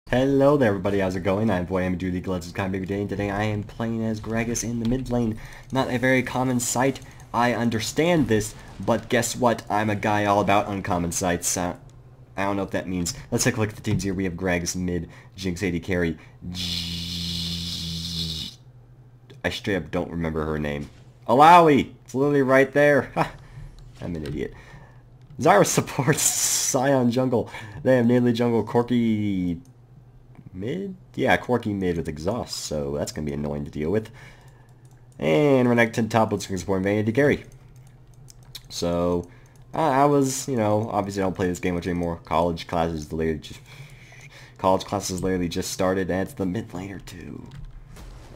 Hello there everybody, how's it going? I'm Boy I'm League of Legends Kind of Big Day, and today I am playing as Gragas in the mid lane. Not a very common sight, I understand this, but guess what? I'm a guy all about uncommon sights. I don't know what that means. Let's take a look at the teams here. We have Gragas mid, Jinx AD carry. I straight up don't remember her name. Alawi! It's literally right there. I'm an idiot. Zyra supports Sion jungle. They have Nidalee jungle, Corki mid? Yeah, Corki mid with exhaust, so that's going to be annoying to deal with. And Renekton top with support Vanity carry. So, I was, obviously I don't play this game much anymore. College classes literally just started, and it's the mid laner too.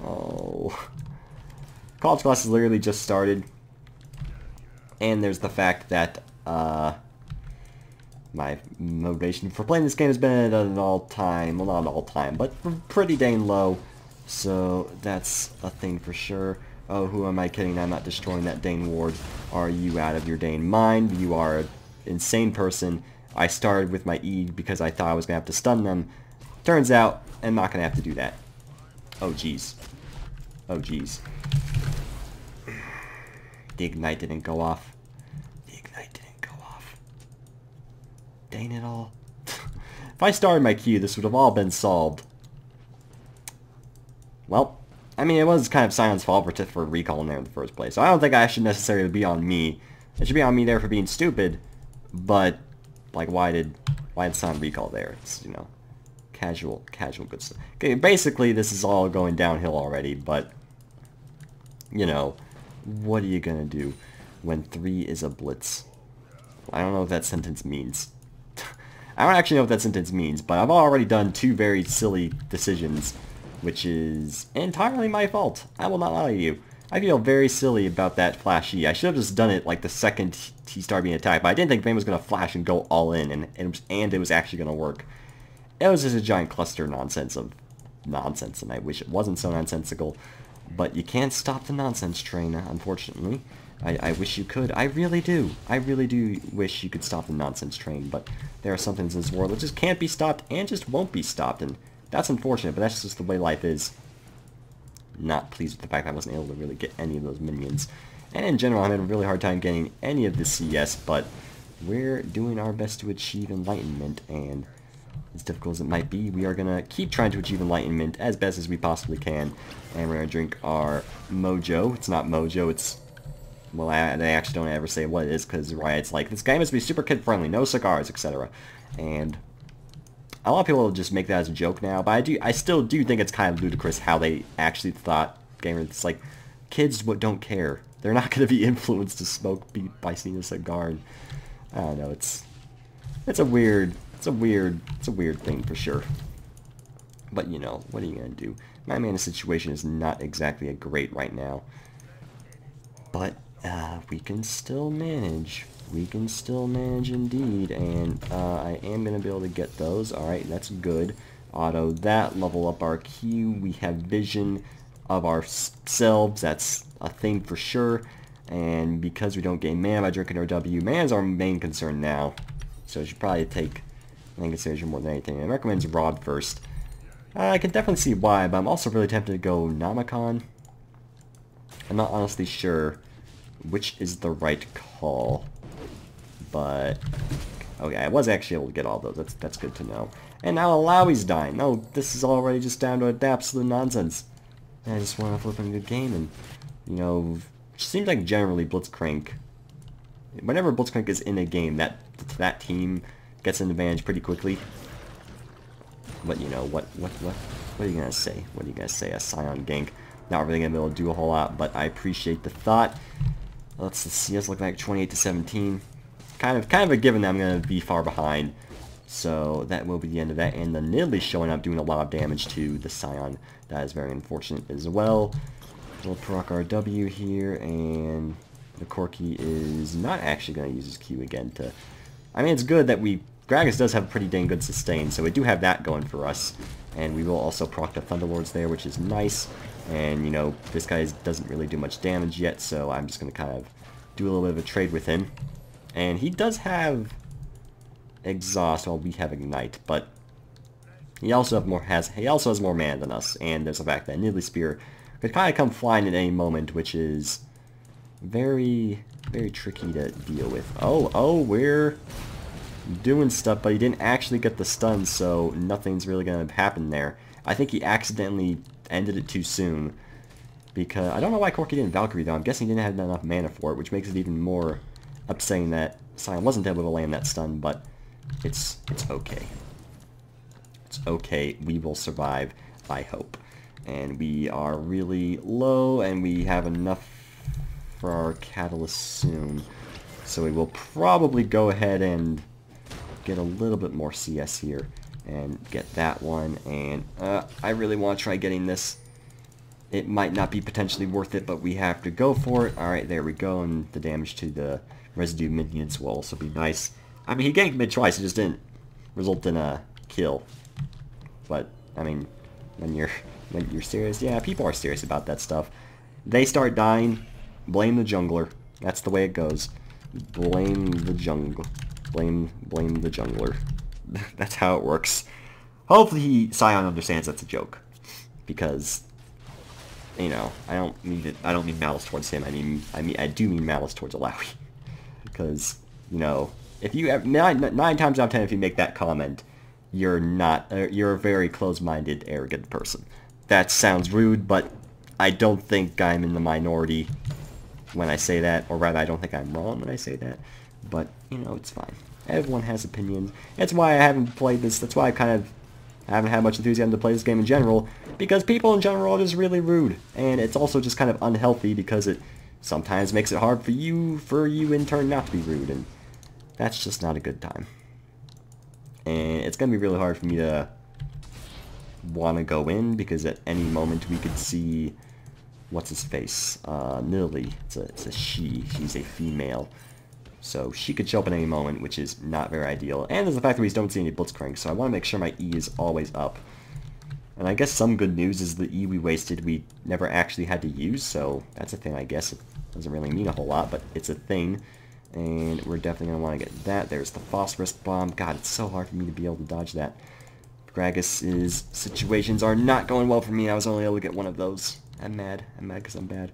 Oh. College classes literally just started. And there's the fact that, my motivation for playing this game has been at an all-time, well not all-time, but pretty dang low. So that's a thing for sure. Oh, who am I kidding? I'm not destroying that dang ward. Are you out of your dang mind? You are an insane person. I started with my E because I thought I was going to have to stun them. Turns out, I'm not going to have to do that. Oh, jeez. Oh, jeez. The ignite didn't go off. Dang it all. If I started my Q, this would have all been solved. Well, I mean, it was kind of Sion's fault for recalling there in the first place. So I don't think I should necessarily be on me. It should be on me there for being stupid. But, like, why did Sion recall there? It's, casual good stuff. Okay, basically, this is all going downhill already, but, what are you gonna do when 3 is a blitz? I don't know what that sentence means. I don't actually know what that sentence means, but I've already done 2 very silly decisions, which is entirely my fault. I will not lie to you. I feel very silly about that flash E. I should have just done it like the second he started being attacked, but I didn't think Vayne was going to flash and go all in, and it was actually going to work. It was just a giant cluster nonsense, and I wish it wasn't so nonsensical, but you can't stop the nonsense train, unfortunately. I wish you could. I really do. I really do wish you could stop the nonsense train, but there are some things in this world that just can't be stopped and just won't be stopped, and that's unfortunate, but that's just the way life is. Not pleased with the fact that I wasn't able to really get any of those minions. And in general, I'm having a really hard time getting any of the CS, but we're doing our best to achieve enlightenment, and as difficult as it might be, we are going to keep trying to achieve enlightenment as best as we possibly can, and we're going to drink our mojo. It's not mojo, it's... Well, they actually don't ever say what it is, because Riot's like, this game must be super kid-friendly, no cigars, etc. And a lot of people just make that as a joke now, but I still do think it's kind of ludicrous how they actually thought gamers, it's like, kids don't care. They're not going to be influenced to smoke by seeing a cigar. And, I don't know, it's a weird thing for sure. But, what are you going to do? My mana situation is not exactly great right now. But, we can still manage. We can still manage indeed, and I am going to be able to get those. Alright, that's good. Auto that, level up our Q. We have vision of ourselves. That's a thing for sure. And because we don't gain mana by drinking our W, mana is our main concern now. So I should probably take mana consideration more than anything. I recommend Rod first. I can definitely see why, but I'm also really tempted to go Namacon. I'm not honestly sure which is the right call, but okay, I was actually able to get all those. That's good to know. And now Alawi's dying. No, this is already just down to absolute nonsense. And I just want to flip a good game, and it seems like generally Blitzcrank, whenever Blitzcrank is in a game, that team gets an advantage pretty quickly. But what are you gonna say? What are you gonna say? A Sion gank. Not really gonna be able to do a whole lot, but I appreciate the thought. Let's see us look like 28-17. Kind of a given that I'm gonna be far behind. So that will be the end of that. And the Nidalee showing up doing a lot of damage to the Sion. That is very unfortunate as well. We'll proc our W here, and the Corki is not actually gonna use his Q again to... I mean, it's good that Gragas does have pretty dang good sustain, so we do have that going for us. And we will also proc the Thunderlords there, which is nice. And, this guy doesn't really do much damage yet, so I'm just going to kind of do a little bit of a trade with him. And he does have exhaust while we have ignite, but He also has more mana than us, and there's the fact that Nidalee Spear could kind of come flying at any moment, which is very, very tricky to deal with. Oh, we're doing stuff, but he didn't actually get the stun, so nothing's really going to happen there. I think he accidentally ended it too soon, because I don't know why Corki didn't Valkyrie, though. I'm guessing he didn't have enough mana for it, which makes it even more upsetting that Sion wasn't able to land that stun, but it's okay. It's okay. We will survive, I hope. And we are really low, and we have enough for our catalyst soon. So we will probably go ahead and get a little bit more CS here and get that one. And I really want to try getting this. It might not be potentially worth it, but we have to go for it. Alright, there we go. And the damage to the residue minions will also be nice. I mean, he ganked mid twice. It just didn't result in a kill. But, I mean, when you're serious, yeah, people are serious about that stuff. They start dying, blame the jungler. That's the way it goes. Blame the jungle. Blame the jungler. That's how it works. Hopefully Sion understands that's a joke. Because, you know, I don't mean malice towards him. I do mean malice towards Illaoi. Because, you know, if you have nine times out of 10 if you make that comment, you're a very close-minded, arrogant person. That sounds rude, but I don't think I'm in the minority when I say that, or rather I don't think I'm wrong when I say that, but, you know, it's fine. Everyone has opinions. That's why I haven't played this, that's why I kind of haven't had much enthusiasm to play this game in general, because people in general are just really rude, and it's also just kind of unhealthy because it sometimes makes it hard for you in turn not to be rude, and that's just not a good time. And it's going to be really hard for me to want to go in, because at any moment we could see, what's his face, Nidalee. It's a she. She's a female. So she could show up at any moment, which is not very ideal. And there's the fact that we don't see any Blitzcrank, so I want to make sure my E is always up. And I guess some good news is the E we wasted we never actually had to use, so that's a thing, I guess. It doesn't really mean a whole lot, but it's a thing. And we're definitely going to want to get that. There's the Phosphorus Bomb. God, it's so hard for me to be able to dodge that. Gragas's situations are not going well for me. I was only able to get one of those. I'm mad. I'm mad because I'm bad.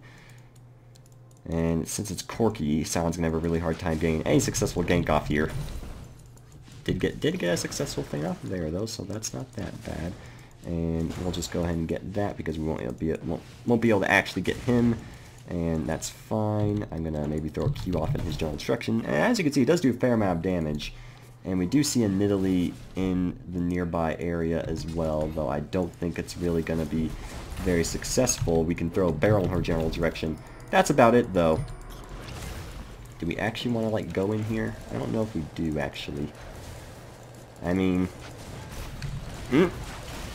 And since it's Corki, Sion's going to have a really hard time getting any successful gank off here. Did get a successful thing off there, though, so that's not that bad. And we'll just go ahead and get that because we won't be able to actually get him. And that's fine. I'm going to maybe throw a Q off in his general instruction. And as you can see, it does do a fair amount of damage. And we do see a Nidalee in the nearby area as well, though I don't think it's really going to be very successful. We can throw a barrel in her general direction. That's about it, though. Do we actually want to, like, go in here? I don't know if we do, actually. I mean...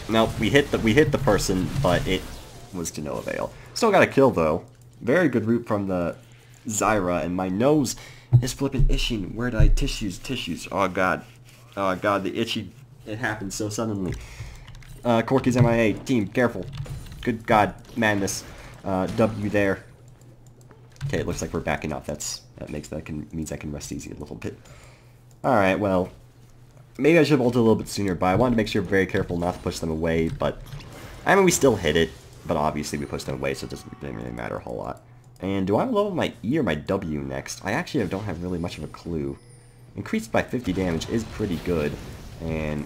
Nope, we hit the person, but it was to no avail. Still got a kill, though. Very good route from the Zyra, and my nose is flipping itching. Where did I... Tissues. Oh, God. Oh, God, the itchy... It happened so suddenly. Corki's MIA. Team, careful. Good God, madness. W there. Okay, it looks like we're backing up. That means I can rest easy a little bit. Alright, well... Maybe I should have ulted a little bit sooner, but I wanted to make sure we're very careful not to push them away, but... I mean, we still hit it, but obviously we pushed them away, so it doesn't really matter a whole lot. And do I level my E or my W next? I actually don't have really much of a clue. Increased by 50 damage is pretty good, and...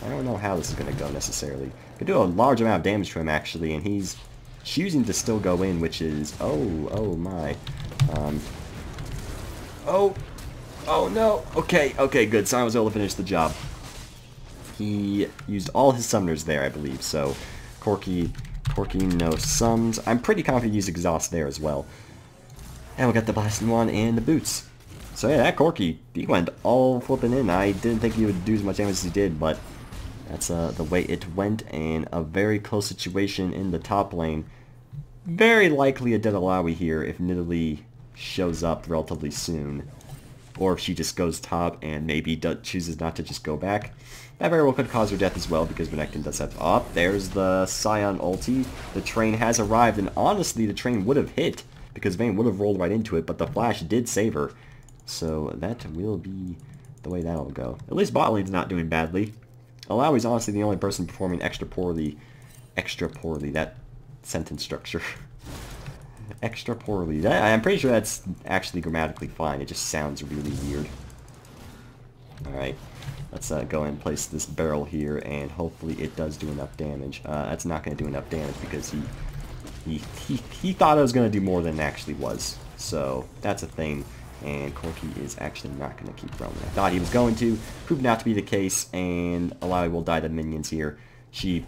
I don't know how this is going to go, necessarily. Could do a large amount of damage to him, actually, and he's choosing to still go in, which is... Oh my. Oh no! Okay, good. Sion was able to finish the job. He used all his summoners there, I believe, so... Corki, no sums. I'm pretty confident he used Exhaust there as well. And we'll get the Blasting Wand and the Boots. So yeah, that Corki, he went all flipping in. I didn't think he would do as much damage as he did, but... That's the way it went, and a very close situation in the top lane. Very likely a dead Illaoi here if Nidalee shows up relatively soon. Or if she just goes top and maybe chooses not to just go back. That very well could cause her death as well, because Renekton does have... Oh, there's the Sion ulti. The train has arrived, and honestly the train would have hit, because Vayne would have rolled right into it, but the flash did save her. So that will be the way that'll go. At least bot lane's not doing badly. Alawi's honestly the only person performing extra poorly, that sentence structure. Extra poorly. I'm pretty sure that's actually grammatically fine. It just sounds really weird. Alright, let's go and place this barrel here, and hopefully it does do enough damage. That's not going to do enough damage because he thought it was going to do more than it actually was. So that's a thing, and Corki is actually not going to keep rolling. I thought he was going to, proved not to be the case, and Alawi will die to minions here. She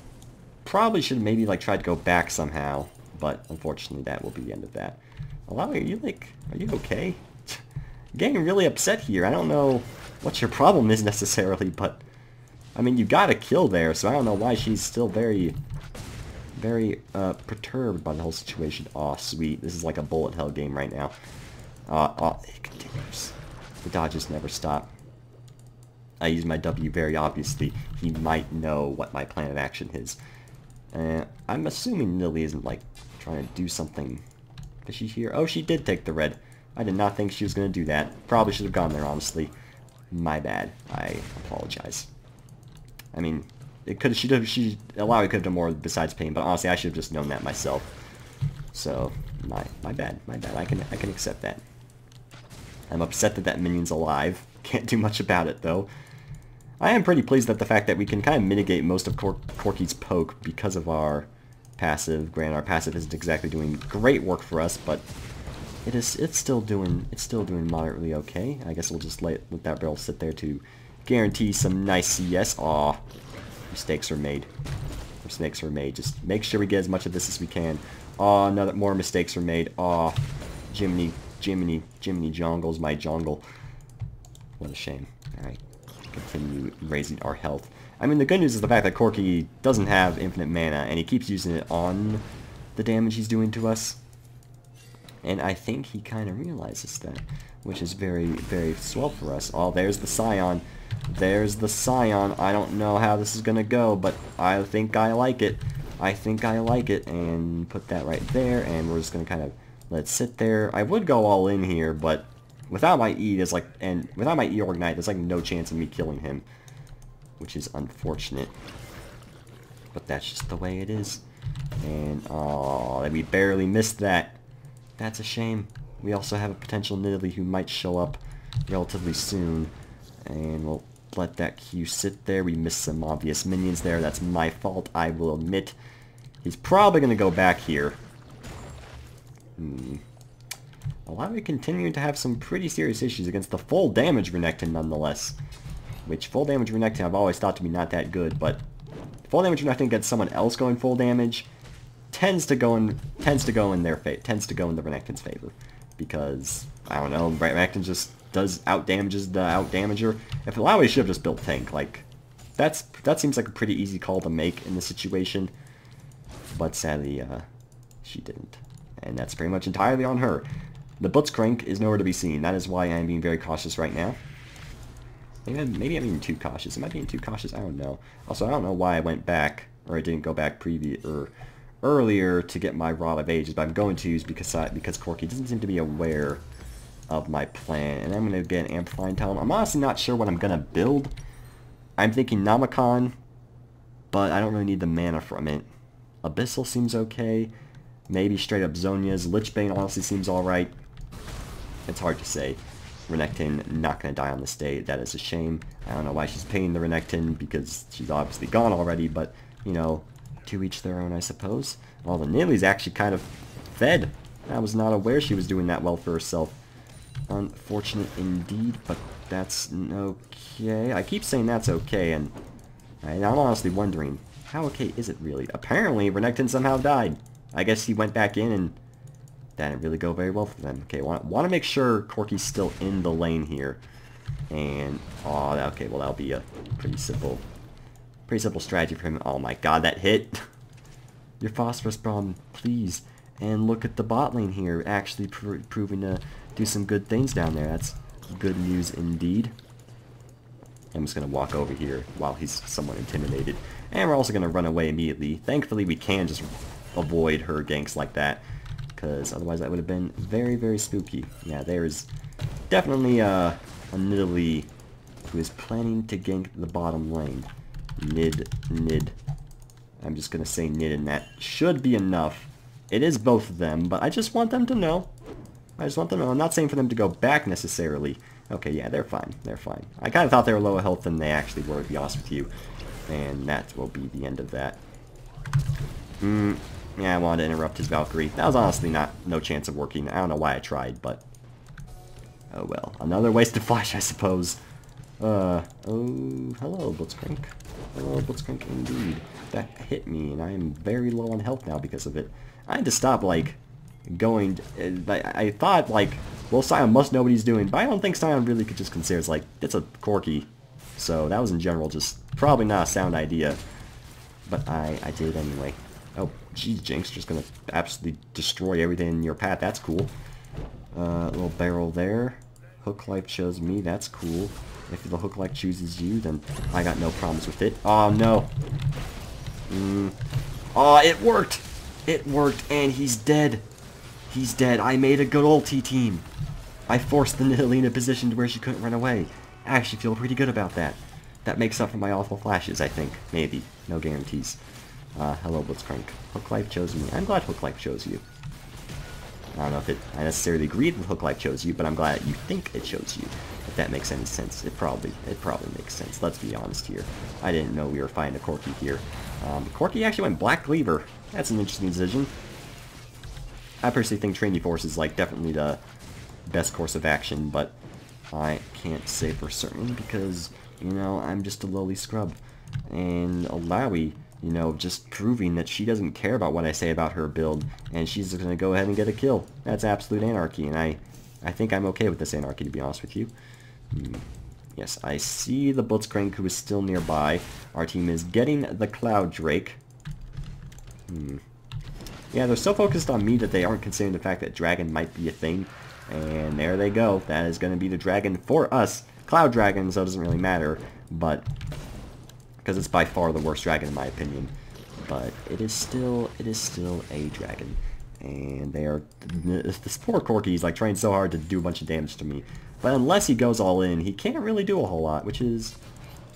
probably should have maybe like tried to go back somehow, but unfortunately that will be the end of that. Alawi, are you okay? Getting really upset here. I don't know what your problem is necessarily, but I mean, you got a kill there, so I don't know why she's still very perturbed by the whole situation. Aw, sweet. This is like a bullet hell game right now. It continues. The dodges never stop. I use my W very obviously. He might know what my plan of action is. I'm assuming Lily isn't, like, trying to do something. Is she here? Oh, she did take the red. I did not think she was going to do that. Probably should have gone there, honestly. My bad. I apologize. I mean, Alawi could have done more besides pain, but honestly, I should have just known that myself. So, my bad. I can accept that. I'm upset that that minion's alive. Can't do much about it, though. I am pretty pleased at the fact that we can kind of mitigate most of Corki's poke because of our passive. Granted, our passive isn't exactly doing great work for us, but it's still doing moderately okay. I guess we'll just let that barrel sit there to guarantee some nice CS. Aw, mistakes were made. Mistakes were made. Just make sure we get as much of this as we can. Aw, more mistakes were made. Aw, Jiminy jongles my jongle. What a shame. Alright, continue raising our health. I mean, the good news is the fact that Corki doesn't have infinite mana, and he keeps using it on the damage he's doing to us. And I think he kind of realizes that, which is very, very swell for us. Oh, there's the Scion. There's the Scion. I don't know how this is going to go, but I think I like it. I think I like it. And put that right there, and we're just going to kind of let it sit there. I would go all in here, but without my E, without my E or Ignite, there's like no chance of me killing him, which is unfortunate. But that's just the way it is. And, oh, we barely missed that. That's a shame. We also have a potential Nidalee who might show up relatively soon. And we'll let that Q sit there. We missed some obvious minions there. That's my fault, I will admit. He's probably going to go back here. Alawi continuing to have some pretty serious issues against the full damage Renekton nonetheless. Which full damage Renekton I've always thought to be not that good, but full damage Renekton against someone else going full damage tends to go in the Renekton's favor, because I don't know, Renekton just does outdamages the outdamager. If Alawi should have just built tank, like that seems like a pretty easy call to make in this situation, but sadly she didn't, and that's pretty much entirely on her. The Blitzcrank is nowhere to be seen. That is why I'm being very cautious right now. Maybe I'm being too cautious. Am I being too cautious? I don't know. Also, I don't know why I went back, or I didn't go back earlier to get my Rod of Ages, but I'm going to use because Corki doesn't seem to be aware of my plan, and I'm going to get an Amplifying Tome. I'm honestly not sure what I'm going to build. I'm thinking Namacon, but I don't really need the mana from it. Abyssal seems okay. Maybe straight up Zhonya's. Lichbane honestly seems alright. It's hard to say. Renekton not going to die on this day. That is a shame. I don't know why she's paying the Renekton, because she's obviously gone already, but, you know, to each their own, I suppose. Well, the Nidalee's actually kind of fed. I was not aware she was doing that well for herself. Unfortunate indeed, but that's okay. I keep saying that's okay, and I'm honestly wondering, how okay is it really? Apparently, Renekton somehow died. I guess he went back in, and that didn't really go very well for them. Okay, want to make sure Corki's still in the lane here. And, oh, okay, well, that'll be a pretty simple strategy for him. Oh my god, that hit! Your Phosphorus Bomb, please. And look at the bot lane here, actually proving to do some good things down there. That's good news indeed. I'm just going to walk over here while he's somewhat intimidated. And we're also going to run away immediately. Thankfully, we can just avoid her ganks like that, because otherwise that would have been very, very spooky. Yeah, there's definitely a Nidalee who is planning to gank the bottom lane. Nid. I'm just gonna say nid, and that should be enough. It is both of them, but I just want them to know. I just want them to know. I'm not saying for them to go back necessarily. Okay, yeah, they're fine. They're fine. I kind of thought they were lower health than they actually were, to be honest with you. And that will be the end of that. Yeah, I wanted to interrupt his Valkyrie. That was honestly no chance of working. I don't know why I tried, but... oh well. Another wasted flash, I suppose. Oh, hello, Blitzcrank. Hello, Blitzcrank, indeed. That hit me, and I am very low on health now because of it. I had to stop, like, going... I thought, like, well, Sion must know what he's doing, but I don't think Sion really could just consider it's like, it's a Corki. So that was in general just probably not a sound idea. But I did anyway. Oh, geez, Jinx, just gonna absolutely destroy everything in your path. That's cool. Little barrel there. Hook Life chose me. That's cool. If the Hook Life chooses you, then I got no problems with it. Oh, no. Oh, it worked! It worked, and he's dead. He's dead. I made a good ulti team. I forced the Nidalee in a position to where she couldn't run away. I actually feel pretty good about that. That makes up for my awful flashes, I think. Maybe. No guarantees. Hello, Blitzcrank. Hook Life chose me. I'm glad Hook Life chose you. I don't know if I necessarily agreed with Hook Life chose you, but I'm glad you think it chose you. If that makes any sense. It probably makes sense. Let's be honest here. I didn't know we were fighting a Corki here. Corki actually went Black Cleaver. That's an interesting decision. I personally think Trinity Force is, like, definitely the best course of action, but I can't say for certain because, you know, I'm just a lowly scrub. And Alawi, you know, just proving that she doesn't care about what I say about her build, and she's going to go ahead and get a kill. That's absolute anarchy, and I think I'm okay with this anarchy, to be honest with you. Yes, I see the Blitzcrank, who is still nearby. Our team is getting the Cloud Drake. Yeah, they're so focused on me that they aren't considering the fact that Dragon might be a thing. And there they go. That is going to be the Dragon for us. Cloud Dragon, so it doesn't really matter, but... because it's by far the worst dragon in my opinion. But it is still a dragon. And they are... this poor Corki is like trying so hard to do a bunch of damage to me. But unless he goes all in, he can't really do a whole lot, which is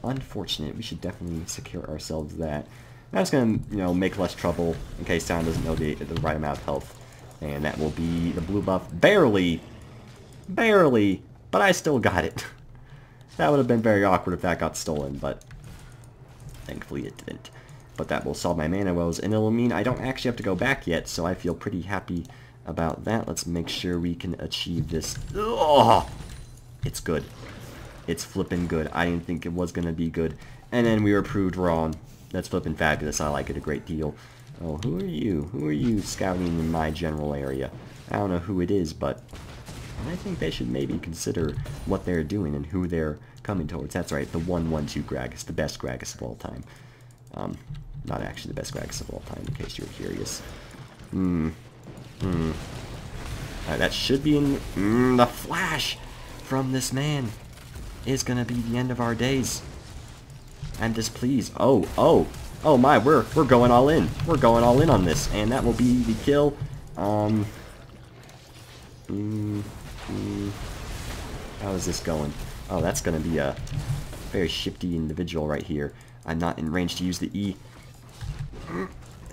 unfortunate. We should definitely secure ourselves that. That's going to, you know, make less trouble in case Sion doesn't know the right amount of health. And that will be the blue buff. Barely! Barely! But I still got it. That would have been very awkward if that got stolen, but thankfully it didn't. But that will solve my mana woes, and it'll mean I don't actually have to go back yet, so I feel pretty happy about that. Let's make sure we can achieve this. Ugh! It's good. It's flippin' good. I didn't think it was going to be good. And then we were proved wrong. That's flippin' fabulous. I like it a great deal. Oh, who are you? Who are you scouting in my general area? I don't know who it is, but I think they should maybe consider what they're doing and who they're coming towards. That's right, the 1-1-2 Gragas, the best Gragas of all time. Not actually the best Gragas of all time, in case you're curious. Alright, that should be in... the flash from this man is gonna be the end of our days. I'm displeased. Oh my, we're going all in. We're going all in on this, and that will be the kill. How is this going? Oh, that's gonna be a very shifty individual right here. I'm not in range to use the E.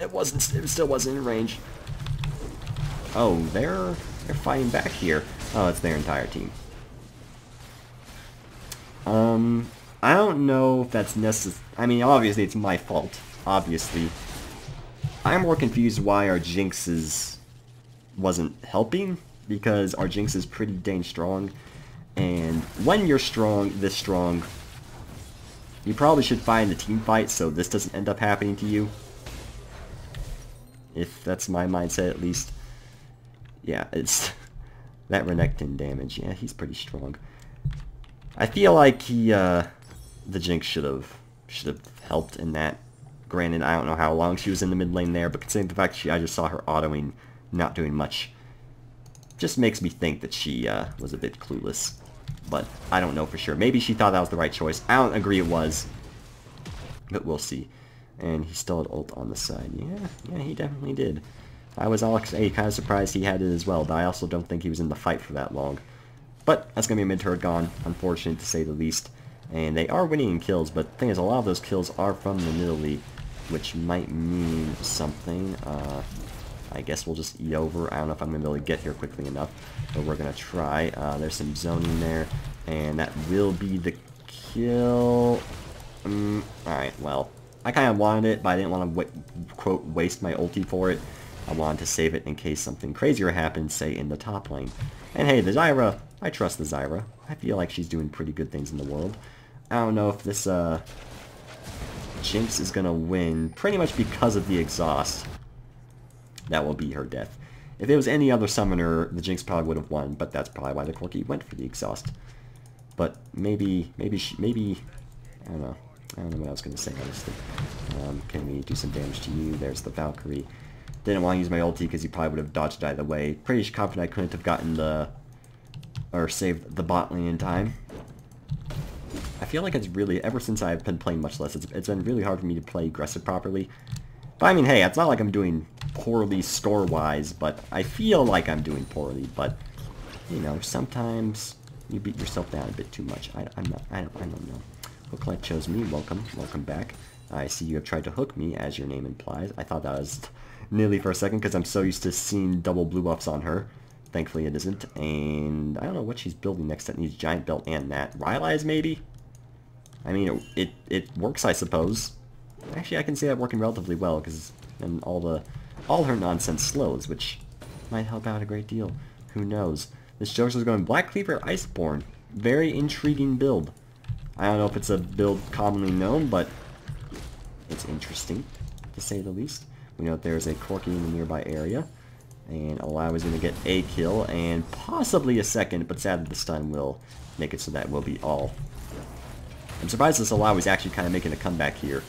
It still wasn't in range. Oh, they're fighting back here. Oh, it's their entire team. I don't know if that's necessary. I mean, obviously it's my fault. Obviously. I'm more confused why our Jinxes wasn't helping, because our Jinx is pretty dang strong. And when you're strong, this strong, you probably should find a team fight so this doesn't end up happening to you. If that's my mindset, at least. Yeah, it's that Renekton damage. Yeah, he's pretty strong. I feel like the Jinx should have helped in that. Granted, I don't know how long she was in the mid lane there, but considering the fact I just saw her autoing, not doing much, just makes me think that she was a bit clueless. But I don't know for sure. Maybe she thought that was the right choice. I don't agree it was, but we'll see. And he still had ult on the side. Yeah, he definitely did. I was kind of surprised he had it as well, but I also don't think he was in the fight for that long. But that's going to be a mid-turret gone, unfortunate to say the least. And they are winning in kills, but the thing is, a lot of those kills are from the Nidalee, which might mean something. I guess we'll just eat over. I don't know if I'm going to be able to get here quickly enough, but we're going to try. There's some zoning there, and that will be the kill. Alright, well, I kind of wanted it, but I didn't want to, quote, waste my ulti for it. I wanted to save it in case something crazier happens, say, in the top lane. And hey, the Zyra, I trust the Zyra. I feel like she's doing pretty good things in the world. I don't know if this, Jinx is going to win, pretty much because of the exhaust. That will be her death. If it was any other summoner, the Jinx probably would have won, but that's probably why the Corki went for the exhaust. But maybe, I don't know. I don't know what I was going to say, honestly. Can we do some damage to you? There's the Valkyrie. Didn't want to use my ulti because he probably would have dodged either way. Pretty confident I couldn't have gotten the, or saved the bot lane in time. I feel like it's really, ever since I've been playing much less, it's been really hard for me to play aggressive properly. But I mean, hey, it's not like I'm doing poorly score-wise, but I feel like I'm doing poorly. But, you know, sometimes you beat yourself down a bit too much. I don't know. Hooklight chose me. Welcome back. I see you have tried to hook me, as your name implies. I thought that was nearly for a second, because I'm so used to seeing double blue buffs on her. Thankfully it isn't. And I don't know what she's building next that needs Giant Belt and that. Rylai's maybe? I mean, it works, I suppose. Actually, I can see that working relatively well, because then all her nonsense slows, which might help out a great deal. Who knows? This Joker's going Black Cleaver Iceborne. Very intriguing build. I don't know if it's a build commonly known, but it's interesting, to say the least. We know that there's a Corki in the nearby area, and Illaoi is going to get a kill, and possibly a second, but sadly the stun will make it so that will be all. I'm surprised this Illaoi is actually kind of making a comeback here.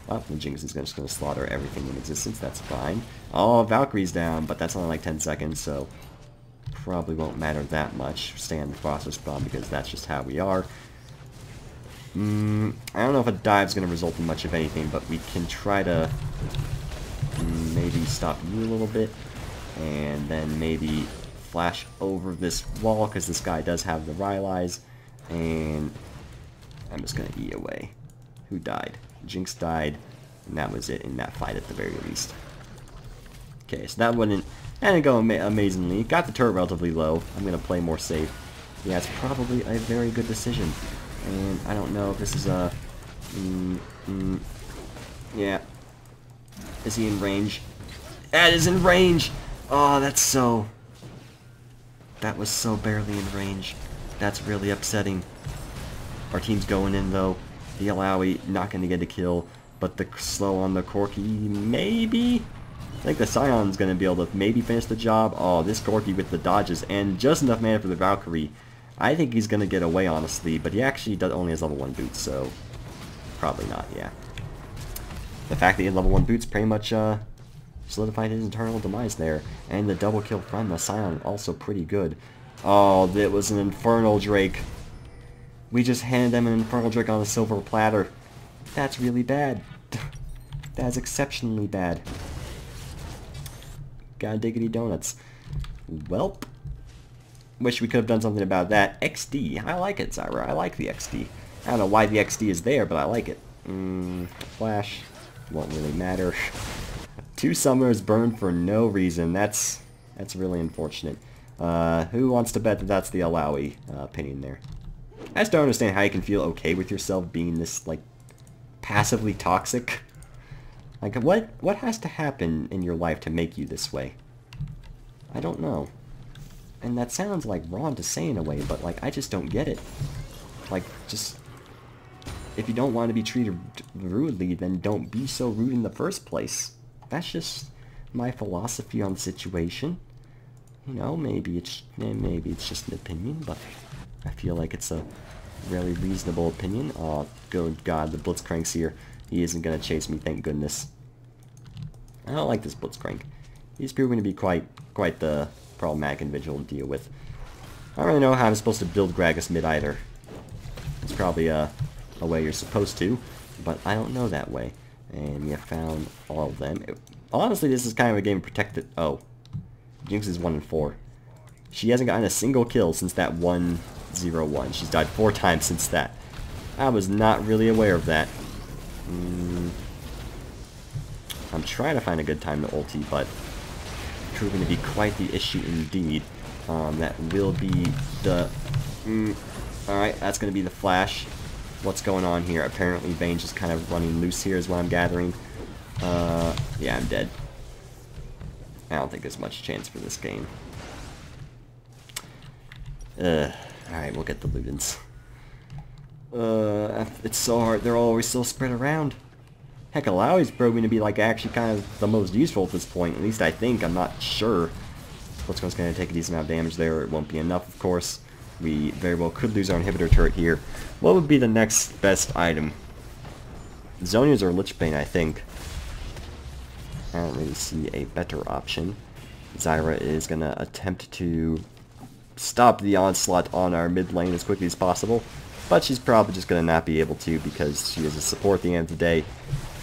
Well, the Jinx is just going to slaughter everything in existence, that's fine. Oh, Valkyrie's down, but that's only like 10 seconds, so probably won't matter that much. Stay on the Foster spawn because that's just how we are. I don't know if a dive's going to result in much of anything, but we can try to maybe stop you a little bit, and then maybe flash over this wall, because this guy does have the Rylai's, and I'm just going to E away. Who died? Jinx died, and that was it in that fight at the very least. Okay, so that didn't go amazingly. Got the turret relatively low. I'm going to play more safe. Yeah, it's probably a very good decision. And I don't know if this is a... yeah. Is he in range? That is in range! Oh, that's so... That was so barely in range. That's really upsetting. Our team's going in, though. The Illaoi not going to get a kill, but the slow on the Corki, maybe? I think the Scion's going to be able to maybe finish the job. Oh, this Corki with the dodges, and just enough mana for the Valkyrie. I think he's going to get away, honestly, but he actually only has level 1 boots, so probably not, yeah. The fact that he had level 1 boots pretty much solidified his eternal demise there, and the double kill from the Scion also pretty good. Oh, that was an Infernal Drake. We just handed them an Infernal Drake on a silver platter. That's really bad. That's exceptionally bad. God diggity donuts. Welp. Wish we could have done something about that. XD. I like it, Zyra. I like the XD. I don't know why the XD is there, but I like it. Flash. Won't really matter. 2 summoners burned for no reason. That's really unfortunate. Who wants to bet that that's the Illaoi opinion there? I just don't understand how you can feel okay with yourself being this, like, passively toxic. Like, what has to happen in your life to make you this way? I don't know. And that sounds, like, wrong to say in a way, but, like, I just don't get it. Like, just... If you don't want to be treated rudely, then don't be so rude in the first place. That's just my philosophy on the situation. You know, maybe it's just an opinion, but I feel like it's a really reasonable opinion. Oh, good God, the Blitzcrank's here. He isn't going to chase me, thank goodness. I don't like this Blitzcrank. He's proving to be quite the problematic individual to deal with. I don't really know how I'm supposed to build Gragas mid either. It's probably a way you're supposed to, but I don't know that way. And we have found all of them. Honestly, this is kind of a game of protected... Oh. Jinx is 1-4. She hasn't gotten a single kill since that 1-0-1. She's died 4 times since that. I was not really aware of that. I'm trying to find a good time to ulti, but proving to be quite the issue indeed. That will be the... Alright, that's going to be the flash. What's going on here? Apparently Vayne's just kind of running loose here is what I'm gathering. Yeah, I'm dead. I don't think there's much chance for this game. Alright, we'll get the Ludens. It's so hard. They're always so spread around. Heck, Alawi's proving to be like actually kind of the most useful at this point. At least I think. I'm not sure. Blitzcrank's going to take a decent amount of damage there. It won't be enough, of course. We very well could lose our inhibitor turret here. What would be the next best item? Zhonya's or Lich Bane, I think. I don't really see a better option. Zyra is going to attempt to stop the onslaught on our mid lane as quickly as possible. But she's probably just going to not be able to because she is a support at the end of the day.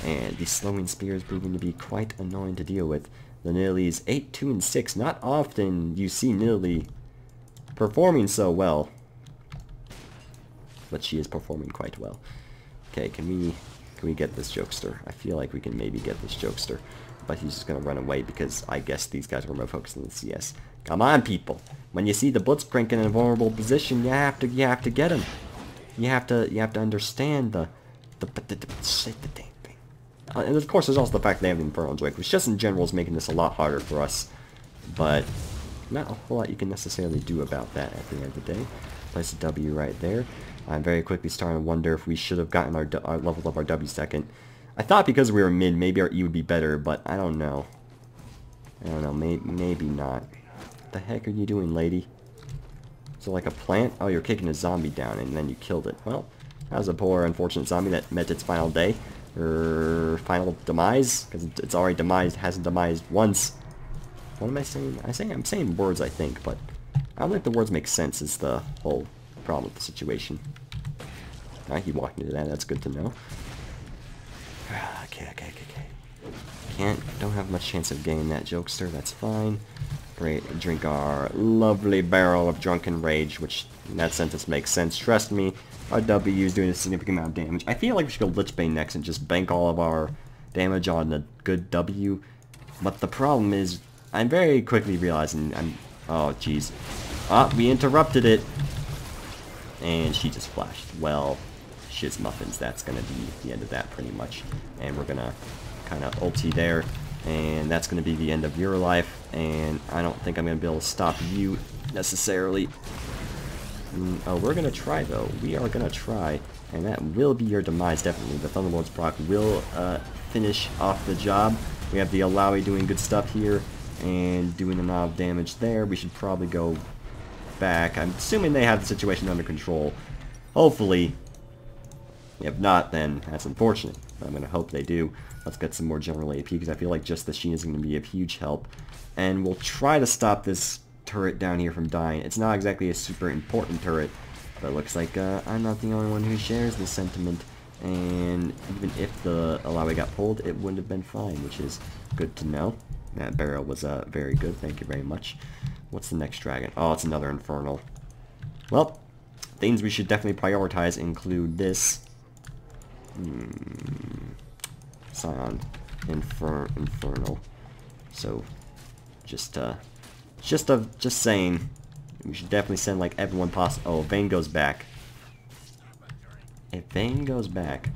And the slowing spear is proving to be quite annoying to deal with. The Nidalee's 8, 2, and 6. Not often you see Nidalee performing so well. But she is performing quite well. Okay, can we get this Jokester? I feel like we can maybe get this Jokester. But he's just going to run away because I guess these guys are more focused on the CS. Come on, people. When you see the Blitzcrank in a vulnerable position, you have to get him. You have to understand the thing. And of course, there's also the fact they have the Infernal Drake, which just in general is making this a lot harder for us. But not a whole lot you can necessarily do about that at the end of the day. Place a W right there. I'm very quickly starting to wonder if we should have gotten our leveled up our W second. I thought because we were mid, maybe our E would be better, but I don't know. I don't know, maybe not. What the heck are you doing, lady? Is it like a plant? Oh, you're kicking a zombie down and then you killed it. Well, that was a poor, unfortunate zombie that met its final day. Or final demise, because it's already demised, hasn't demised once. What am I saying? I'm saying words, I think, but I don't think the words make sense is the whole problem with the situation. Alright, he walked into that, that's good to know. Okay. Don't have much chance of getting that Jokester, that's fine. Great, drink our lovely barrel of Drunken Rage, which in that sentence makes sense. Trust me, our W is doing a significant amount of damage. I feel like we should go Lich Bane next and just bank all of our damage on a good W. But the problem is, I'm very quickly realizing oh, jeez. Ah, we interrupted it. And she just flashed. Well, shiz muffins. That's going to be the end of that pretty much. And we're going to kind of ulti there. And that's going to be the end of your life. And I don't think I'm going to be able to stop you necessarily. Oh, we're going to try, though. We are going to try. And that will be your demise, definitely. The Thunderlord's proc will finish off the job. We have the Alawi doing good stuff here. And doing a lot of damage there. We should probably go back. I'm assuming they have the situation under control. Hopefully. If not, then that's unfortunate. I'm going to hope they do. Let's get some more general AP, because I feel like just the Sheen is going to be of huge help. And we'll try to stop this turret down here from dying. It's not exactly a super important turret, but it looks like I'm not the only one who shares this sentiment. And even if the Alawi got pulled, it wouldn't have been fine, which is good to know. That barrel was very good, thank you very much. What's the next dragon? Oh, it's another Infernal. Well, things we should definitely prioritize include this. Scion Infernal. So, just saying, we should definitely send like everyone possible. Oh, Vayne goes back. If Vayne goes back,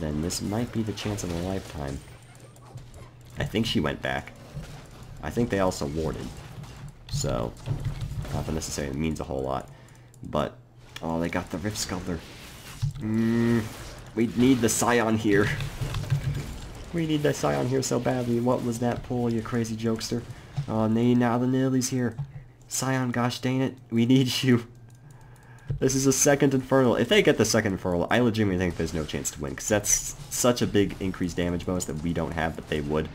then this might be the chance of a lifetime. I think she went back. I think they also warded. So, not that necessarily means a whole lot. But, oh, they got the Rift Sculptor. We need the Scion here. We need the Scion here so badly. What was that pull, you crazy jokester? Oh, now the Nidalee's here. Scion, gosh dang it. We need you. This is a second Infernal. If they get the second Infernal, I legitimately think there's no chance to win. Because that's such a big increased damage bonus that we don't have, but they would.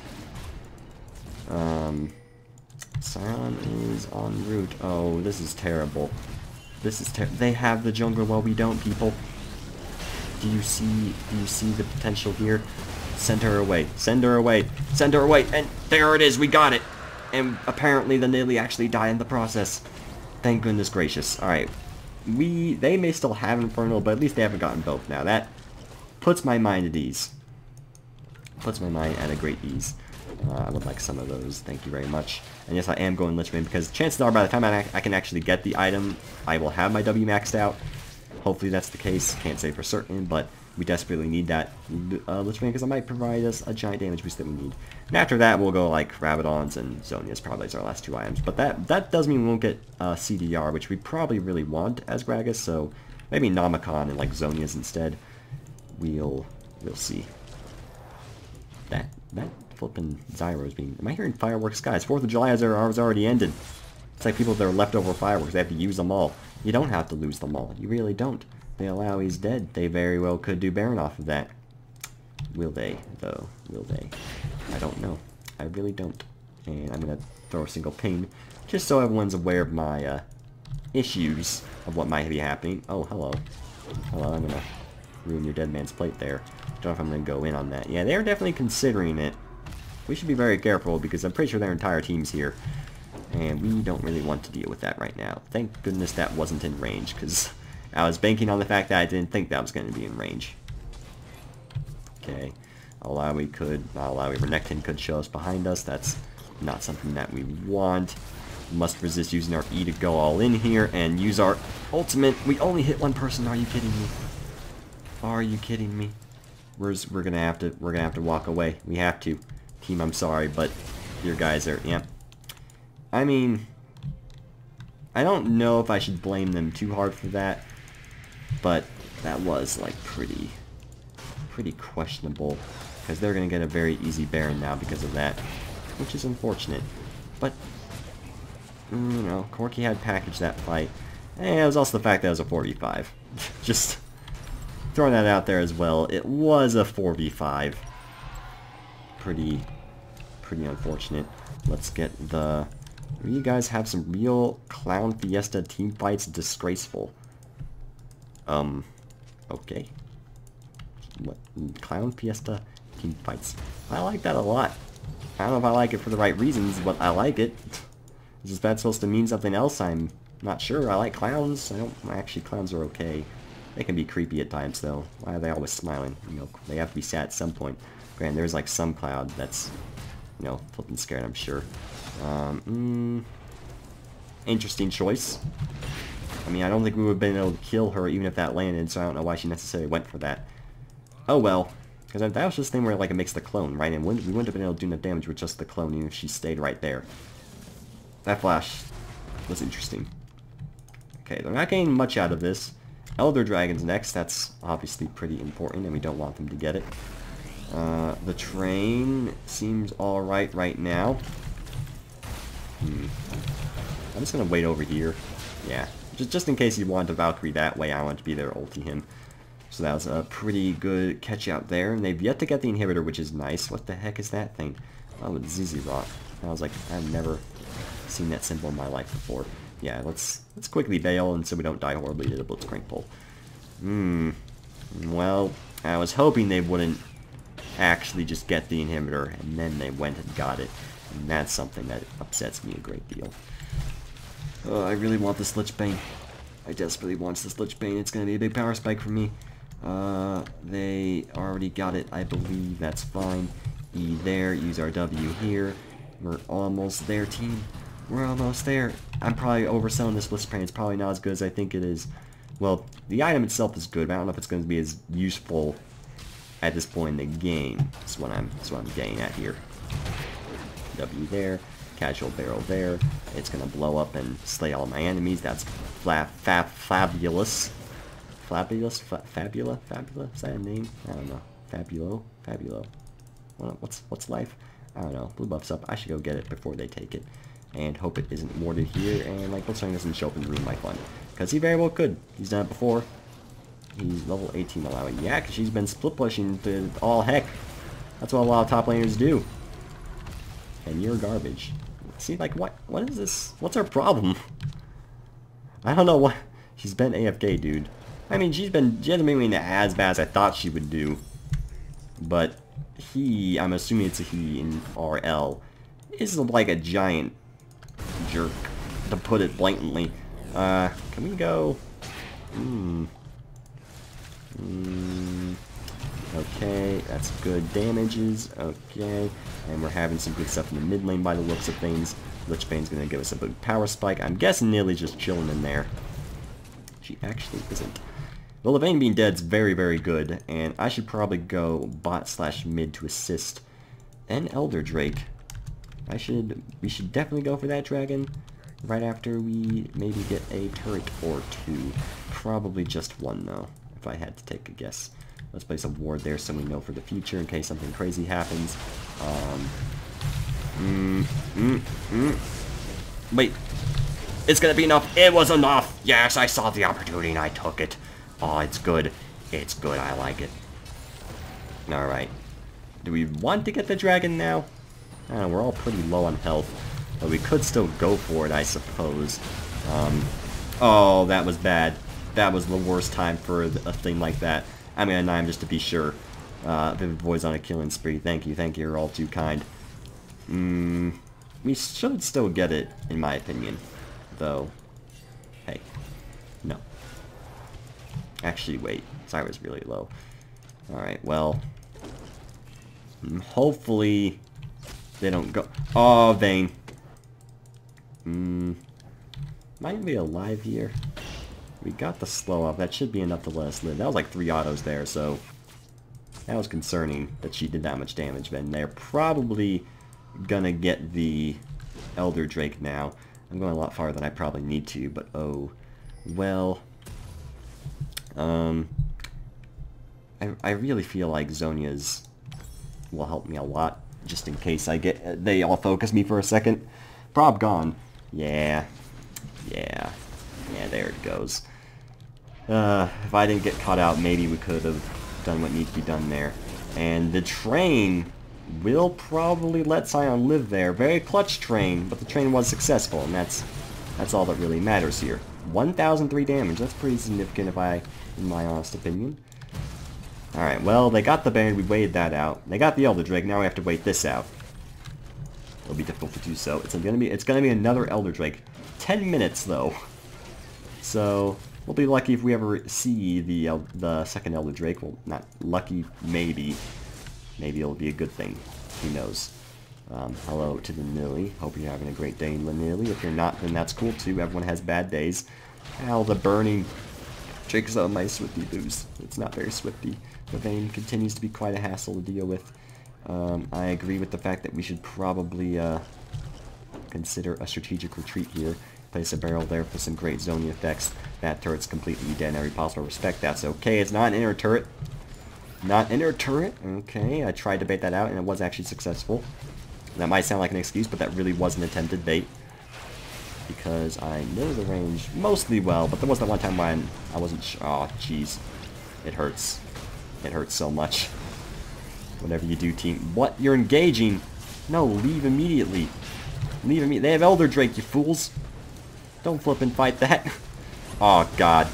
Scion is en route. Oh, this is terrible. This is they have the jungler while we don't, people. Do you see the potential here? Send her away. Send her away. Send her away. And there it is. We got it. And apparently the Nidalee actually died in the process. Thank goodness gracious. Alright. they may still have Infernal, but at least they haven't gotten both now. That puts my mind at ease. Puts my mind at a great ease. I would like some of those, thank you very much. And yes, I am going Lich Bane because chances are by the time I can actually get the item, I will have my W maxed out. Hopefully that's the case, can't say for certain, but we desperately need that Lich Bane because it might provide us a giant damage boost that we need. And after that, we'll go like Rabadons and Zhonya's probably as our last 2 items. But that does mean we won't get CDR, which we probably really want as Gragas, so maybe Namacon and like Zhonya's instead. We'll see. That flipping Zyro's being... Am I hearing fireworks? Guys, 4th of July has already ended. It's like people with their leftover fireworks, they have to use them all. You don't have to lose them all. You really don't. They allow he's dead. They very well could do Baron off of that. Will they, though? Will they? I don't know. I really don't. And I'm going to throw a single ping, just so everyone's aware of my issues of what might be happening. Oh, hello. Hello, I'm going to ruin your dead man's plate there. Don't know if I'm going to go in on that. Yeah, they're definitely considering it. We should be very careful because I'm pretty sure their entire team's here. And we don't really want to deal with that right now. Thank goodness that wasn't in range, because I was banking on the fact that I didn't think that was going to be in range. Okay. Alawi could, not Alawi, Renekton could show us behind us. That's not something that we want. Must resist using our E to go all in here and use our ultimate. We only hit one person. Are you kidding me? Are you kidding me? We're gonna have to walk away. We have to. Team, I'm sorry, but your guys are, yeah. I mean, I don't know if I should blame them too hard for that, but that was like pretty questionable, because they're gonna get a very easy Baron now because of that, which is unfortunate. But you know, Corki had packaged that fight, and it was also the fact that it was a 4v5. Just throwing that out there as well. It was a 4v5. Pretty unfortunate. Let's get the... You guys have some real Clown Fiesta team fights. Disgraceful. Okay. What? Clown Fiesta team fights. I like that a lot. I don't know if I like it for the right reasons, but I like it. Is that supposed to mean something else? I'm not sure. I like clowns. I don't... Actually, clowns are okay. They can be creepy at times, though. Why are they always smiling? You know, they have to be sad at some point. Granted, there's like some cloud that's, you know, flipping scared, I'm sure. Interesting choice. I mean, I don't think we would have been able to kill her even if that landed, so I don't know why she necessarily went for that. Oh well. Because that was just the thing where like it makes the clone, right? And we wouldn't have been able to do enough damage with just the clone even if she stayed right there. That flash was interesting. Okay, they're not getting much out of this. Elder Dragon's next. That's obviously pretty important, and we don't want them to get it. The train seems alright right now. I'm just gonna wait over here. Yeah, just in case you want to Valkyrie that way, I want to be there to ulti him. So that was a pretty good catch out there, and they've yet to get the inhibitor, which is nice. What the heck is that thing? Oh, it's Zz'Rot. I was like, I've never seen that symbol in my life before. Yeah, let's quickly bail, and so we don't die horribly to the Blitzcrank pull. Well, I was hoping they wouldn't actually just get the inhibitor, and then they went and got it. And that's something that upsets me a great deal. I really want this Lich Bane. I desperately want this Lich Bane. It's going to be a big power spike for me. They already got it, I believe. That's fine. E there, use our W here. We're almost there, team. We're almost there. I'm probably overselling this Lich Bane. It's probably not as good as I think it is. Well, the item itself is good, but I don't know if it's going to be as useful at this point in the game. That's what I'm getting at here. W there, casual barrel there. It's going to blow up and slay all my enemies. That's fabulous. Fabula? Is that a name? I don't know. Fabulo. What's life? I don't know. Blue buff's up. I should go get it before they take it. And hope it isn't warded here. And like, Blitzcrank doesn't show up in the room like fun. Because he very well could. He's done it before. He's level 18 allowing. Yeah, because she's been split pushing to all heck. That's what a lot of top laners do. And you're garbage. See, like, what is this? What's our problem? I don't know what. She's been AFK, dude. I mean, she hasn't been doing as bad as I thought she would do. But he, I'm assuming it's a he in RL, is like a giant jerk, to put it blatantly. Can we go Okay, that's good damages. Okay, and we're having some good stuff in the mid lane by the looks of things. Lich Bane's gonna give us a big power spike. I'm guessing Nilly's just chilling in there. She actually isn't. Well, the Vayne being dead's very, very good, and I should probably go bot/mid to assist. And Elder Drake. We should definitely go for that dragon right after we maybe get a turret or two. Probably just one though, if I had to take a guess. Let's place a ward there so we know for the future in case something crazy happens. Wait. It's gonna be enough. It was enough. Yes, I saw the opportunity and I took it. Oh, it's good. It's good. I like it. Alright. Do we want to get the dragon now? I don't know, we're all pretty low on health. But we could still go for it, I suppose. Oh, that was bad. That was the worst time for a thing like that. I'm gonna knife him just to be sure. Vivid Void's on a killing spree. Thank you, you're all too kind. We should still get it, in my opinion. Though, hey, no. Actually, wait. Sorry, was really low. Alright, well. Hopefully, they don't go... Oh, Vayne. Might be alive here. We got the slow up. That should be enough to let us live. That was like 3 autos there, so... That was concerning that she did that much damage, but they're probably gonna get the Elder Drake now. I'm going a lot farther than I probably need to, but oh, well. I really feel like Zhonya's will help me a lot, just in case they all focus me for a second. Prob gone. Yeah, there it goes. If I didn't get caught out, maybe we could have done what needs to be done there. And the train will probably let Sion live there. Very clutch train, but the train was successful, and that's all that really matters here. 1,003 damage. That's pretty significant, in my honest opinion. All right. Well, they got the Baron. We waited that out. They got the Elder Drake. Now we have to wait this out. It'll be difficult to do so. It's gonna be another Elder Drake. 10 minutes though. So we'll be lucky if we ever see the second Elder Drake. Well, not lucky, maybe. Maybe it'll be a good thing. Who knows? Hello to the Nilly. Hope you're having a great day, Nilly. If you're not, then that's cool too. Everyone has bad days. Ow, the burning triggers on my Swifty boost. It's not very Swifty. The Vayne continues to be quite a hassle to deal with. I agree with the fact that we should probably consider a strategic retreat here. Place a barrel there for some great zoning effects. That turret's completely dead in every possible respect. That's okay. It's not an inner turret. Not inner turret. Okay, I tried to bait that out and it was actually successful. That might sound like an excuse, but that really was an intended bait. Because I know the range mostly well, but there was that one time when I wasn't sure. Oh, jeez. It hurts. It hurts so much. Whatever you do, team. What? You're engaging? No, leave immediately. Leave immediately. They have Elder Drake, you fools. Don't flip and fight that. Oh, God.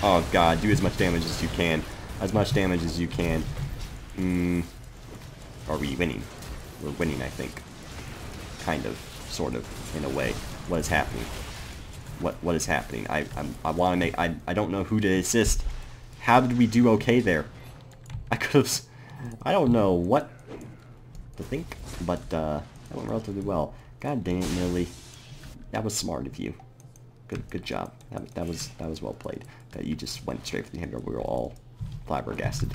Oh, God. Do as much damage as you can. As much damage as you can. Are we winning? We're winning, I think. Kind of. Sort of. In a way. What is happening? What is happening? I want to make... I don't know who to assist. How did we do okay there? I could have... I don't know what to think, but that went relatively well. God dang it, Nilly. That was smart of you. Good job. That was well played. That you just went straight for the hammer. We were all flabbergasted.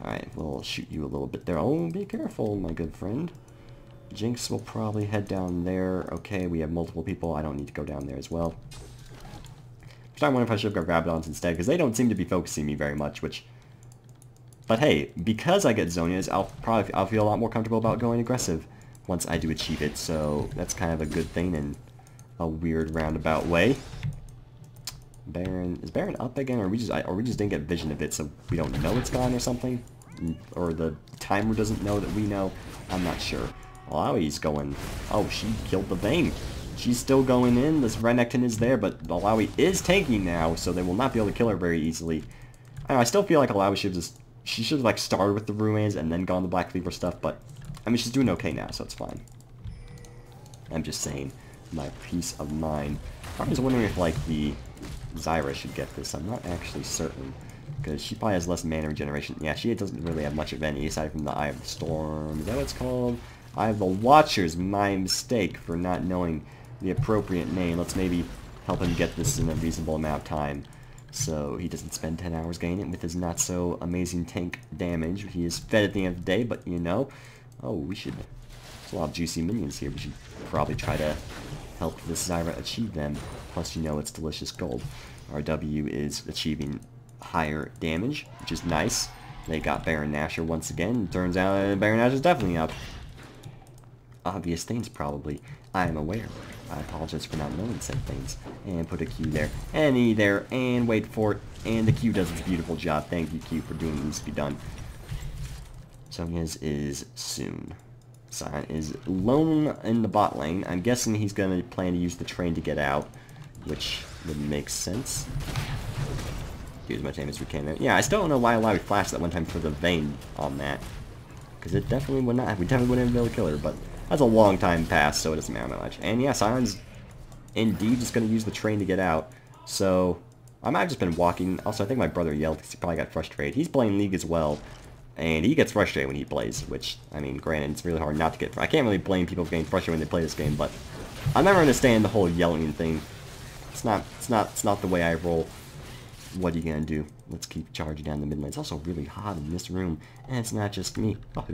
Alright, we'll shoot you a little bit there. Oh, be careful, my good friend. Jinx will probably head down there. Okay, we have multiple people. I don't need to go down there as well. I wonder if I should go Rabadons instead, because they don't seem to be focusing me very much, which... But hey, because I get Zhonya's, I'll feel a lot more comfortable about going aggressive once I do achieve it, so that's kind of a good thing in a weird roundabout way. Baron... Is Baron up again, or we just didn't get vision of it, so we don't know it's gone or something? Or the timer doesn't know that we know? I'm not sure. Alawi's going... Oh, she killed the Vayne. She's still going in. This Renekton is there, but Alawi is tanking now, so they will not be able to kill her very easily. I still feel like Alawi should just... She should have, like, started with the Ruins and then gone the Black Cleaver stuff, but... I mean, she's doing okay now, so it's fine. I'm just saying. My peace of mind. I was wondering if, like, the Zyra should get this. I'm not actually certain, because she probably has less mana regeneration. Yeah, she doesn't really have much of any, aside from the Eye of the Storm. Is that what it's called? Eye of the Watchers. My mistake for not knowing the appropriate name. Let's maybe help him get this in a reasonable amount of time, so he doesn't spend 10 hours getting it with his not-so-amazing tank damage. He is fed at the end of the day, but, you know... Oh, we should... There's a lot of juicy minions here. We should probably try to help this Zyra achieve them. Plus, you know, it's delicious gold. Our W is achieving higher damage, which is nice. They got Baron Nashor once again. Turns out Baron Nashor's definitely up. Obvious things, probably. I am aware. I apologize for not knowing said things. And put a Q there. And E there. And wait for it. And the Q does its beautiful job. Thank you, Q, for doing what needs to be done. Sonya's is soon. Sion is alone in the bot lane. I'm guessing he's going to plan to use the train to get out, which would make sense. Do as much aim as we can. Yeah, I still don't know why Alawi flashed that one time for the Vayne on that. Because it definitely would not. We definitely wouldn't have been able to kill her, but that's a long time past, so it doesn't matter that much. And yeah, Sion's indeed just going to use the train to get out. So, I might have just been walking. Also, I think my brother yelled because he probably got frustrated. He's playing League as well. And he gets frustrated when he plays, which, I mean, granted, it's really hard not to get... I can't really blame people for getting frustrated when they play this game, but I never understand the whole yelling thing. It's not the way I roll. What are you gonna do? Let's keep charging down the mid lane. It's also really hot in this room, and it's not just me. Well,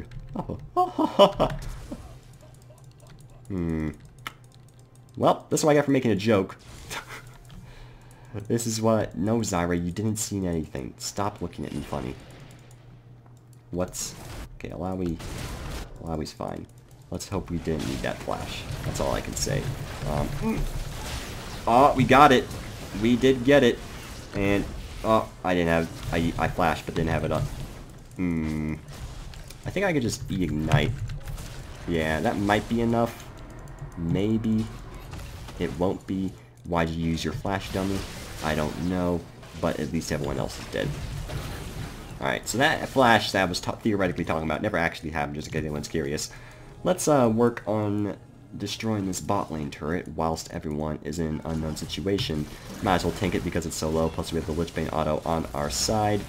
this is what I got for making a joke. This is what... No, Zyra, you didn't see anything. Stop looking at me funny. What's... Okay, Alawi's fine. Let's hope we didn't need that flash. That's all I can say. Oh, we got it. We did get it. And... Oh, I didn't have... I flashed, but didn't have it up. I think I could just ignite. Yeah, that might be enough. Maybe. It won't be. Why'd you use your flash, dummy? I don't know. But at least everyone else is dead. Alright, so that flash that I was theoretically talking about never actually happened, just in case anyone's curious. Let's work on destroying this bot lane turret whilst everyone is in an unknown situation. Might as well tank it because it's so low, plus we have the Lichbane auto on our side,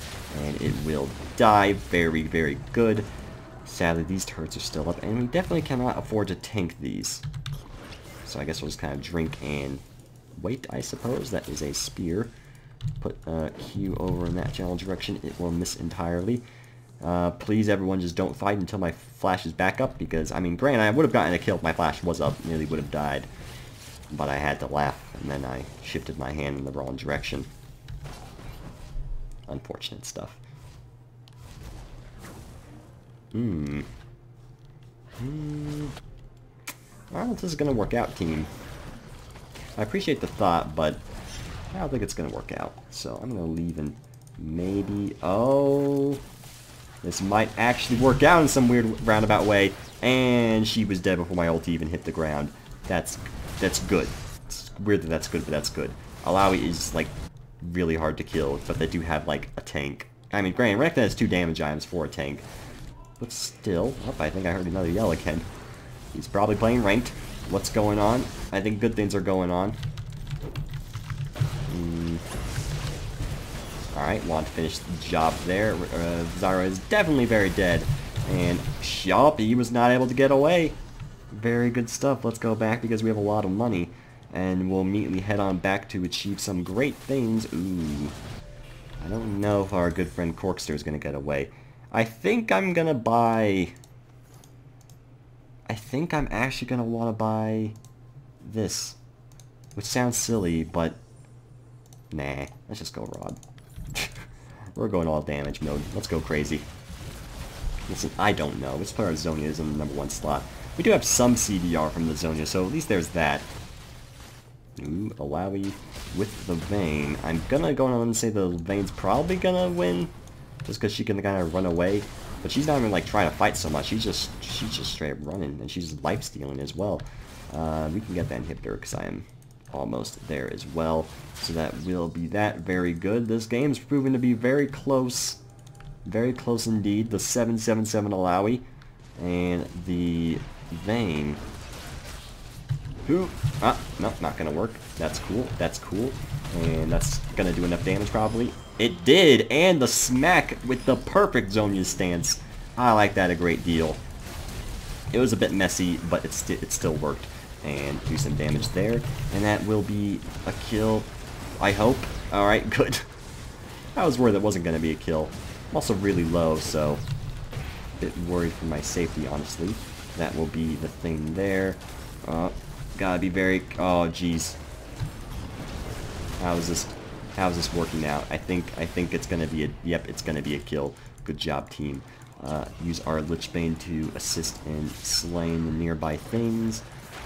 and it will die. Very, very good. Sadly, these turrets are still up, and we definitely cannot afford to tank these. So I guess we'll just kind of drink and wait, I suppose. That is a spear. Put Q over in that general direction. It will miss entirely. Please, everyone, just don't fight until my flash is back up, because, I mean, granted, I would have gotten a kill if my flash was up. Nearly would have died. But I had to laugh, and then I shifted my hand in the wrong direction. Unfortunate stuff. I don't know if this is going to work out, team. I appreciate the thought, but I don't think it's going to work out. So I'm going to leave and maybe... Oh... This might actually work out in some weird roundabout way. And she was dead before my ulti even hit the ground. That's good. It's weird that that's good, but that's good. Alawi is, like, really hard to kill, but they do have, like, a tank. I mean, granted, Renekton has 2 damage items for a tank. But still... Oh, I think I heard another yell again. He's probably playing ranked. What's going on? I think good things are going on. Alright, want to finish the job there. Zyra is definitely very dead. And he was not able to get away. Very good stuff. Let's go back because we have a lot of money. And we'll immediately head on back to achieve some great things. Ooh. I don't know if our good friend Corkster is going to get away. I think I'm going to buy... I think I'm actually going to want to buy this. Which sounds silly, but... Nah, let's just go Rod. We're going all damage mode. Let's go crazy. Listen, I don't know. Let's play our Zhonya's in the #1 slot. We do have some CDR from the Zhonya, so at least there's that. Ooh, Alawi with the Vayne. I'm gonna go on and say the Vayne's probably gonna win, just because she can kind of run away. But she's not even like trying to fight so much. She's just straight up running, and she's life stealing as well. We can get that inhibitor because I am almost there as well. So that will be that. Very good. This game's proven to be very close. Very close indeed. The 777 Alawi and the Vayne Who? Ah, no, not gonna work. That's cool. That's cool. And that's gonna do enough damage probably. It did! And the smack with the perfect Zhonya's stance. I like that a great deal. It was a bit messy, but it still worked. And do some damage there. And that will be a kill, I hope. Alright, good. I was worried that wasn't gonna be a kill. I'm also really low, so a bit worried for my safety, honestly. That will be the thing there. Gotta be very... Oh, jeez. How is this working out? I think it's gonna be a... Yep, it's gonna be a kill. Good job, team. Use our Lich Bane to assist in slaying the nearby things.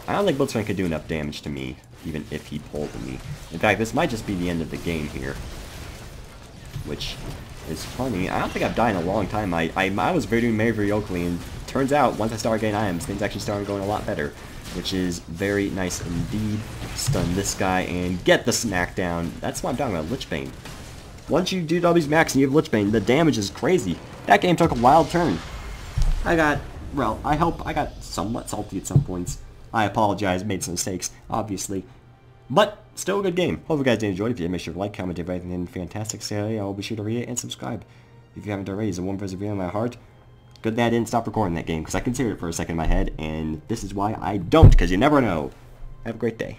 I don't think Blitzcrank could do enough damage to me, even if he pulled me. In fact, this might just be the end of the game here. Which is funny. I don't think I've died in a long time. I was doing very oakley, and turns out, once I started getting items, things actually started going a lot better. Which is very nice indeed. Stun this guy and get the smackdown. That's what I'm talking about, Lich Bane. Once you do W's max and you have Lich Bane, the damage is crazy. That game took a wild turn. Well, I hope I got somewhat salty at some points. I apologize, made some mistakes, obviously. But, still a good game. Hope you guys did enjoy it. If you did, make sure to like, comment, if anything fantastic. Say, I'll be sure to read it and subscribe. If you haven't already, it's a warm review in my heart. Good that I didn't stop recording that game, because I considered it for a second in my head, and this is why I don't, because you never know. Have a great day.